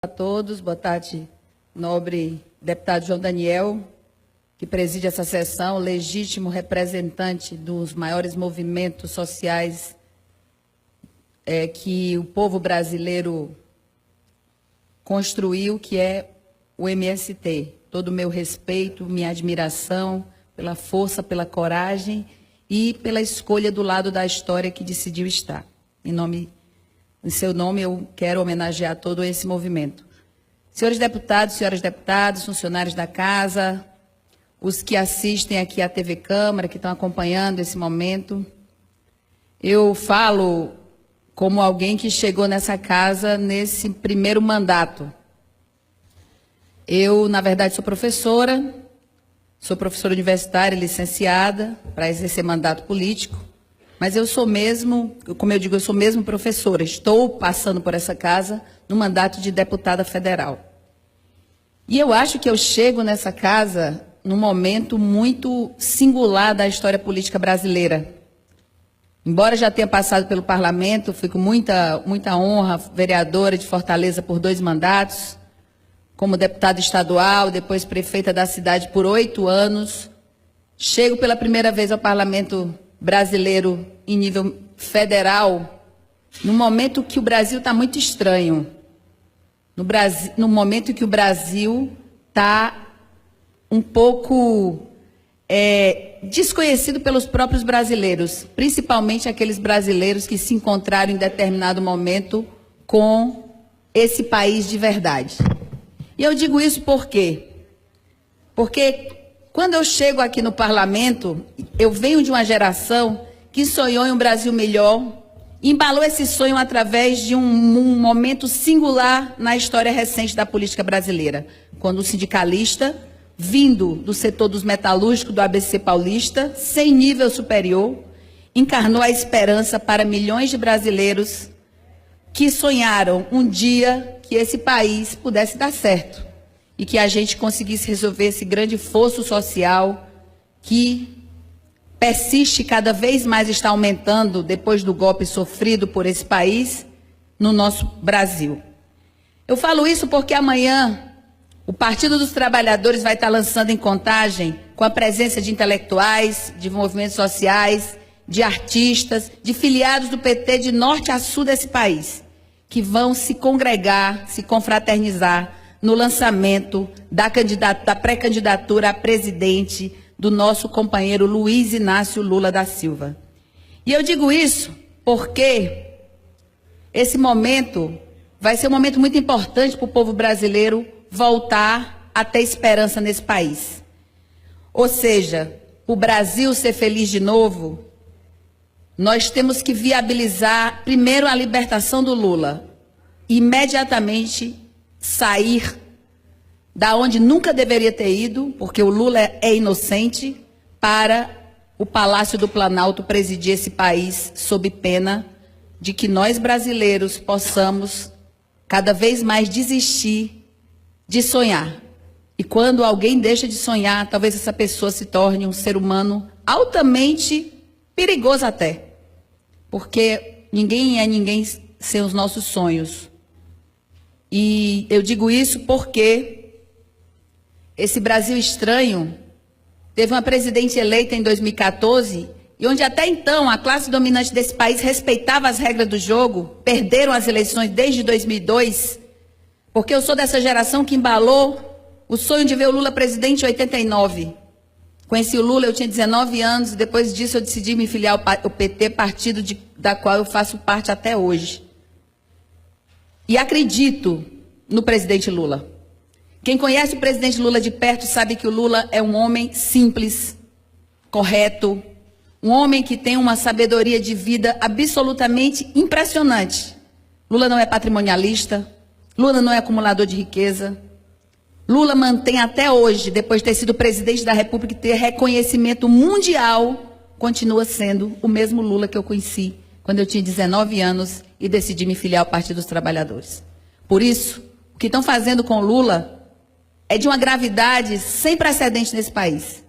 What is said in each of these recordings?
a todos, boa tarde, nobre deputado João Daniel, que preside essa sessão, legítimo representante dos maiores movimentos sociais que o povo brasileiro construiu, que é o MST. Todo o meu respeito, minha admiração pela força, pela coragem e pela escolha do lado da história que decidiu estar. Em seu nome, eu quero homenagear todo esse movimento. Senhores deputados, senhoras deputadas, funcionários da Casa, os que assistem aqui à TV Câmara, que estão acompanhando esse momento, eu falo como alguém que chegou nessa casa nesse primeiro mandato. Eu, na verdade, sou professora universitária, licenciada, para exercer mandato político, mas eu sou mesmo, como eu digo, eu sou mesmo professora. Estou passando por essa casa no mandato de deputada federal. E eu acho que eu chego nessa casa num momento muito singular da história política brasileira. Embora já tenha passado pelo parlamento, fui com muita honra vereadora de Fortaleza por 2 mandatos, como deputada estadual, depois prefeita da cidade por 8 anos. Chego pela primeira vez ao parlamento brasileiro em nível federal, no momento que o Brasil está muito estranho, no momento que o Brasil está um pouco desconhecido pelos próprios brasileiros, principalmente aqueles brasileiros que se encontraram em determinado momento com esse país de verdade. E eu digo isso por quê? Porque quando eu chego aqui no parlamento, eu venho de uma geração que sonhou em um Brasil melhor, embalou esse sonho através de um momento singular na história recente da política brasileira, quando o sindicalista, vindo do setor dos metalúrgicos do ABC Paulista, sem nível superior, encarnou a esperança para milhões de brasileiros que sonharam um dia que esse país pudesse dar certo e que a gente conseguisse resolver esse grande fosso social que persiste, cada vez mais está aumentando depois do golpe sofrido por esse país no nosso Brasil. Eu falo isso porque amanhã o Partido dos Trabalhadores vai estar lançando em Contagem, com a presença de intelectuais, de movimentos sociais, de artistas, de filiados do PT de norte a sul desse país, que vão se congregar, se confraternizar no lançamento da pré-candidatura a presidente do nosso companheiro Luiz Inácio Lula da Silva. E eu digo isso porque esse momento vai ser um momento muito importante para o povo brasileiro voltar a ter esperança nesse país. Ou seja, o Brasil ser feliz de novo, nós temos que viabilizar primeiro a libertação do Lula, imediatamente sair da onde nunca deveria ter ido, porque o Lula é inocente, para o Palácio do Planalto presidir esse país sob pena de que nós brasileiros possamos cada vez mais desistir de sonhar. E quando alguém deixa de sonhar, talvez essa pessoa se torne um ser humano altamente perigoso até. Porque ninguém é ninguém sem os nossos sonhos. E eu digo isso porque esse Brasil estranho teve uma presidente eleita em 2014, e onde até então a classe dominante desse país respeitava as regras do jogo, perderam as eleições desde 2002, porque eu sou dessa geração que embalou o sonho de ver o Lula presidente em 89. Conheci o Lula, eu tinha 19 anos, e depois disso eu decidi me filiar ao PT, partido da qual eu faço parte até hoje. E acredito no presidente Lula. Quem conhece o presidente Lula de perto sabe que o Lula é um homem simples, correto, um homem que tem uma sabedoria de vida absolutamente impressionante. Lula não é patrimonialista, Lula não é acumulador de riqueza. Lula mantém até hoje, depois de ter sido presidente da República e ter reconhecimento mundial, continua sendo o mesmo Lula que eu conheci quando eu tinha 19 anos e decidi me filiar ao Partido dos Trabalhadores. Por isso, o que estão fazendo com Lula é de uma gravidade sem precedente nesse país.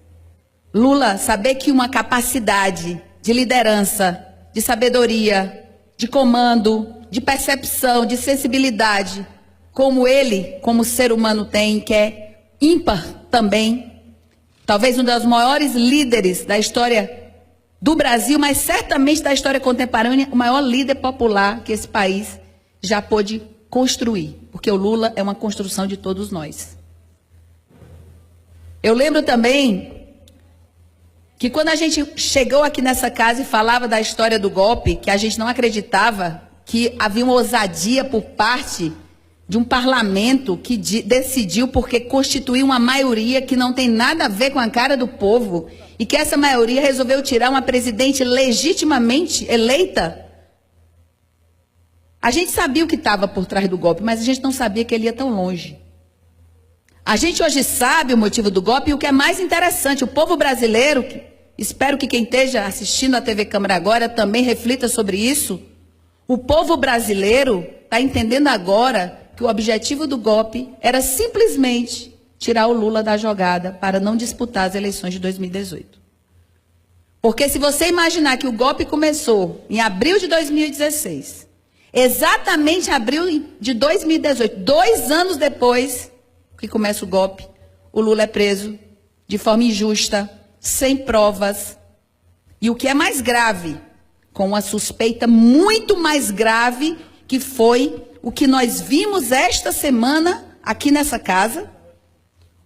Lula saber que uma capacidade de liderança, de sabedoria, de comando, de percepção, de sensibilidade, como ele, como ser humano tem, que é ímpar também, talvez um dos maiores líderes da história do Brasil, mas certamente da história contemporânea, o maior líder popular que esse país já pôde construir, porque o Lula é uma construção de todos nós. Eu lembro também que quando a gente chegou aqui nessa casa e falava da história do golpe, que a gente não acreditava que havia uma ousadia por parte de um parlamento que decidiu porque constituiu uma maioria que não tem nada a ver com a cara do povo e que essa maioria resolveu tirar uma presidente legitimamente eleita. A gente sabia o que estava por trás do golpe, mas a gente não sabia que ele ia tão longe. A gente hoje sabe o motivo do golpe e o que é mais interessante, o povo brasileiro, espero que quem esteja assistindo a TV Câmara agora também reflita sobre isso. O povo brasileiro está entendendo agora que o objetivo do golpe era simplesmente tirar o Lula da jogada para não disputar as eleições de 2018. Porque se você imaginar que o golpe começou em abril de 2016, exatamente abril de 2018, 2 anos depois que começa o golpe, o Lula é preso de forma injusta, sem provas, e o que é mais grave, com uma suspeita muito mais grave, que foi o que nós vimos esta semana aqui nessa casa,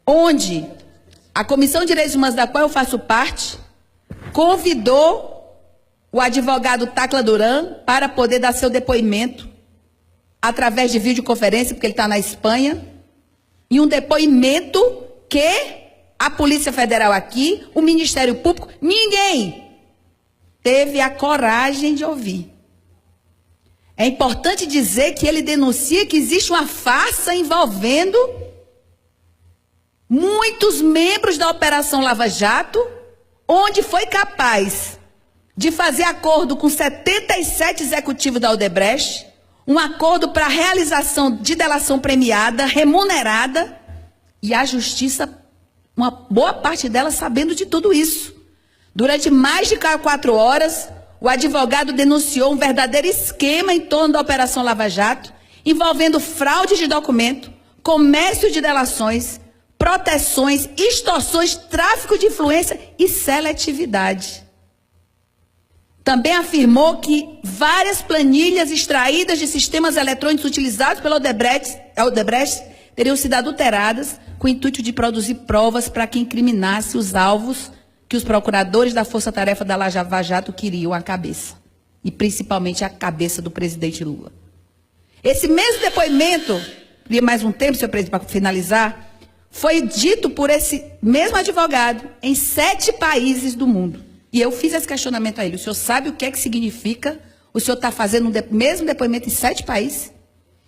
onde a Comissão de Direitos Humanos, da qual eu faço parte, convidou o advogado Tacla Duran para poder dar seu depoimento através de videoconferência, porque ele está na Espanha, e um depoimento que a Polícia Federal aqui, o Ministério Público, ninguém teve a coragem de ouvir. É importante dizer que ele denuncia que existe uma farsa envolvendo muitos membros da Operação Lava Jato, onde foi capaz de fazer acordo com 77 executivos da Odebrecht, um acordo para a realização de delação premiada, remunerada, e a Justiça, uma boa parte dela sabendo de tudo isso. Durante mais de 4 horas, o advogado denunciou um verdadeiro esquema em torno da Operação Lava Jato, envolvendo fraude de documento, comércio de delações, proteções, extorsões, tráfico de influência e seletividade. Também afirmou que várias planilhas extraídas de sistemas eletrônicos utilizados pela Odebrecht teriam sido adulteradas com o intuito de produzir provas para que incriminasse os alvos que os procuradores da Força Tarefa da Lava Jato queriam a cabeça. E principalmente a cabeça do presidente Lula. Esse mesmo depoimento, queria mais um tempo, senhor presidente, para finalizar, foi dito por esse mesmo advogado em 7 países do mundo. E eu fiz esse questionamento a ele. O senhor sabe o que é que significa o senhor estar fazendo o mesmo depoimento em 7 países?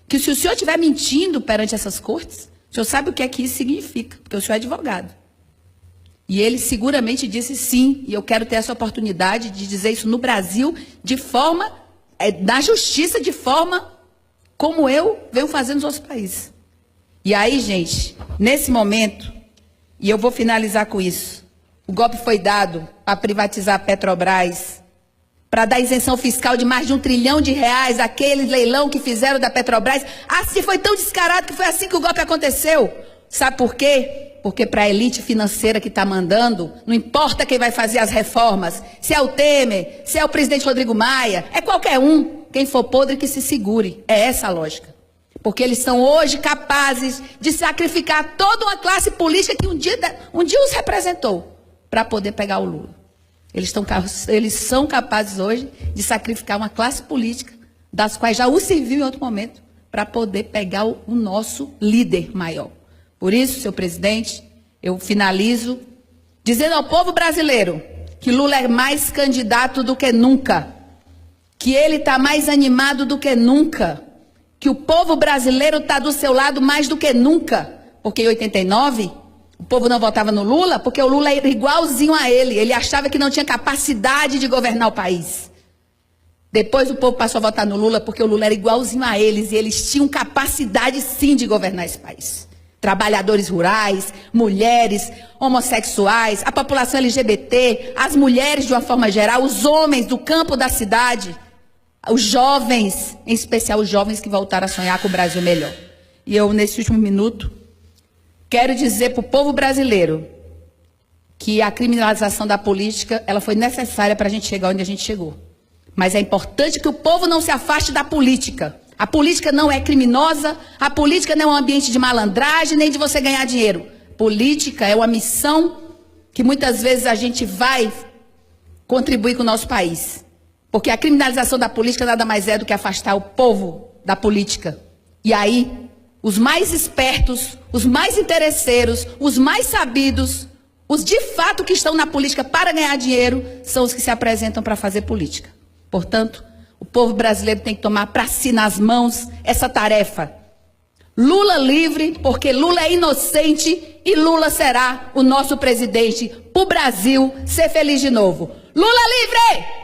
Que se o senhor estiver mentindo perante essas cortes, o senhor sabe o que é que isso significa, porque o senhor é advogado. E ele seguramente disse sim, e eu quero ter essa oportunidade de dizer isso no Brasil, de forma, na justiça, de forma como eu venho fazendo nos outros países. E aí, gente, nesse momento, e eu vou finalizar com isso, o golpe foi dado para privatizar a Petrobras, para dar isenção fiscal de mais de R$1 trilhão, aquele leilão que fizeram da Petrobras. Assim, foi tão descarado que foi assim que o golpe aconteceu. Sabe por quê? Porque para a elite financeira que está mandando, não importa quem vai fazer as reformas, se é o Temer, se é o presidente Rodrigo Maia, é qualquer um, quem for podre que se segure. É essa a lógica. Porque eles são hoje capazes de sacrificar toda uma classe política que um dia os representou para poder pegar o Lula. Eles são capazes hoje de sacrificar uma classe política, das quais já o serviu em outro momento, para poder pegar o nosso líder maior. Por isso, senhor presidente, eu finalizo dizendo ao povo brasileiro que Lula é mais candidato do que nunca, que ele está mais animado do que nunca, que o povo brasileiro está do seu lado mais do que nunca, porque em 89 o povo não votava no Lula porque o Lula era igualzinho a ele achava que não tinha capacidade de governar o país. Depois o povo passou a votar no Lula porque o Lula era igualzinho a eles e eles tinham capacidade sim de governar esse país. Trabalhadores rurais, mulheres, homossexuais, a população LGBT, as mulheres de uma forma geral, os homens do campo da cidade, os jovens, em especial os jovens que voltaram a sonhar com o Brasil melhor. E eu, nesse último minuto, quero dizer para o povo brasileiro que a criminalização da política, ela foi necessária para a gente chegar onde a gente chegou. Mas é importante que o povo não se afaste da política. A política não é criminosa, a política não é um ambiente de malandragem, nem de você ganhar dinheiro. Política é uma missão que muitas vezes a gente vai contribuir com o nosso país. Porque a criminalização da política nada mais é do que afastar o povo da política. E aí, os mais espertos, os mais interesseiros, os mais sabidos, os de fato que estão na política para ganhar dinheiro, são os que se apresentam para fazer política. Portanto, o povo brasileiro tem que tomar para si nas mãos essa tarefa. Lula livre, porque Lula é inocente e Lula será o nosso presidente para o Brasil ser feliz de novo. Lula livre!